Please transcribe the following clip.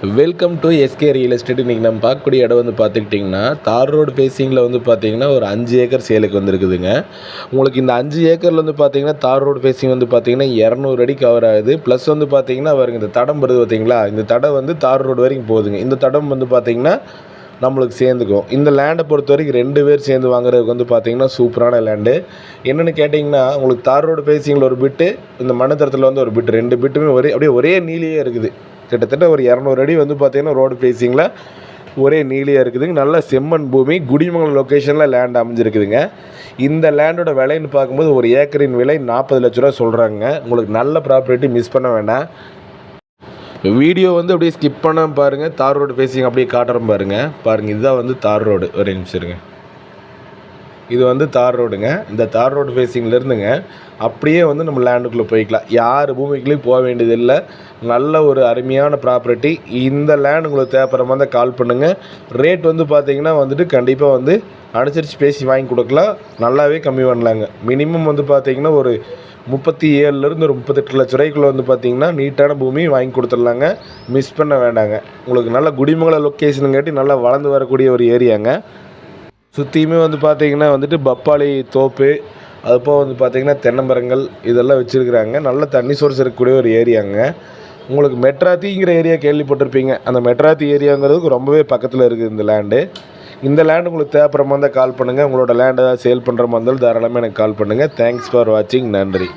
Welcome to SK real estate. இன்றைக்கி நம்ம பார்க்கக்கூடிய இடம் வந்து பார்த்துக்கிட்டிங்கன்னா தார் ரோடு ஃபேஸிங்கில் வந்து பார்த்திங்கன்னா ஒரு 5 ஏக்கர் சேலுக்கு வந்துருக்குதுங்க. உங்களுக்கு இந்த 5 ஏக்கரில் வந்து பார்த்திங்கன்னா தார் ரோடு ஃபேஸிங் வந்து பார்த்திங்கன்னா 200 அடி கவர் ஆகுது. ப்ளஸ் வந்து பார்த்திங்கன்னா அவருக்கு இந்த தடம் வருது பார்த்திங்களா, இந்த தடம் வந்து தார் ரோடு வரைக்கும் போகுதுங்க. இந்த தடம் வந்து பார்த்திங்கன்னா நம்மளுக்கு சேர்ந்துக்கும். இந்த லேண்டை பொறுத்த வரைக்கும் 2 பேர் சேர்ந்து வாங்குறதுக்கு வந்து பார்த்திங்கன்னா சூப்பரான லேண்டு. என்னென்னு கேட்டிங்கன்னா உங்களுக்கு தார் ரோடு ஃபேஸிங்கில் ஒரு பிட்டு, இந்த மண்ணத்தரத்தில் வந்து ஒரு பிட்டு, 2 பிட்டுமே அப்படியே ஒரே நீலியே இருக்குது. கிட்டத்தட்ட ஒரு 200 அடி வந்து பார்த்திங்கன்னா ரோடு ஃபேஸிங்கில் ஒரே நீலியாக இருக்குதுங்க. நல்ல செம்மண் பூமி, குடிமங்கலம் லொக்கேஷனில் லேண்ட் அமைஞ்சிருக்குதுங்க. இந்த லேண்டோட விலைன்னு பார்க்கும்போது ஒரு ஏக்கரின் விலை 40 லட்ச ரூபா சொல்கிறாங்க. உங்களுக்கு நல்ல ப்ராப்பர்ட்டி மிஸ் பண்ண வேண்டாம். வீடியோ வந்து அப்படியே ஸ்கிப் பண்ணாமல் பாருங்கள். தார் ரோடு ஃபேஸிங் அப்படியே காட்டுறோம் பாருங்கள். இதுதான் வந்து தார் ரோடு. ஒரு நிமிஷம் இருங்க. இது வந்து தார் ரோடுங்க. இந்த தார் ரோடு ஃபேஸிங்லேருந்துங்க அப்படியே வந்து நம்ம லேண்டுக்குள்ளே போய்க்கலாம். யார் பூமிக்குள்ளேயும் போக வேண்டியதில்லை. நல்ல ஒரு அருமையான ப்ராப்பர்ட்டி. இந்த லேண்ட் உங்களுக்கு தேவைப்படுற மாதிரி தான் கால் பண்ணுங்கள். ரேட் வந்து பார்த்திங்கன்னா வந்துட்டு கண்டிப்பாக வந்து அனுசரித்து பேசி வாங்கி கொடுக்கலாம். நல்லாவே கம்மி பண்ணலாங்க. மினிமம் வந்து பார்த்திங்கன்னா ஒரு 37லேருந்து ஒரு 38 லட்ச ரூபாய்க்குள்ளே வந்து பார்த்திங்கன்னா நீட்டான பூமி வாங்கி கொடுத்துடலாங்க. மிஸ் பண்ண வேண்டாங்க. உங்களுக்கு நல்ல குடிமங்கல லொக்கேஷனுங்காட்டி நல்லா வளர்ந்து வரக்கூடிய ஒரு ஏரியாங்க. சுற்றியுமே வந்து பார்த்திங்கன்னா வந்துட்டு பப்பாளி தோப்பு, அதுபோக வந்து பார்த்திங்கன்னா தென்னை மரங்கள் இதெல்லாம் வச்சுருக்குறாங்க. நல்ல தண்ணி சோர்ஸ் இருக்கக்கூடிய ஒரு ஏரியாங்க. உங்களுக்கு மெட்ராத்திங்கிற ஏரியா கேள்விப்பட்டிருப்பீங்க. அந்த மெட்ராத்தி ஏரியாங்கிறதுக்கு ரொம்பவே பக்கத்தில் இருக்குது இந்த லேண்டு. இந்த லேண்டு உங்களுக்கு தேவைப்படுற மாதிரி இருந்தால் கால் பண்ணுங்கள். உங்களோட லேண்டை சேல் பண்ணுற மாதிரி இருந்தாலும் தாராளமாக எனக்கு கால் பண்ணுங்கள். தேங்க்ஸ் ஃபார் வாட்சிங். நன்றி.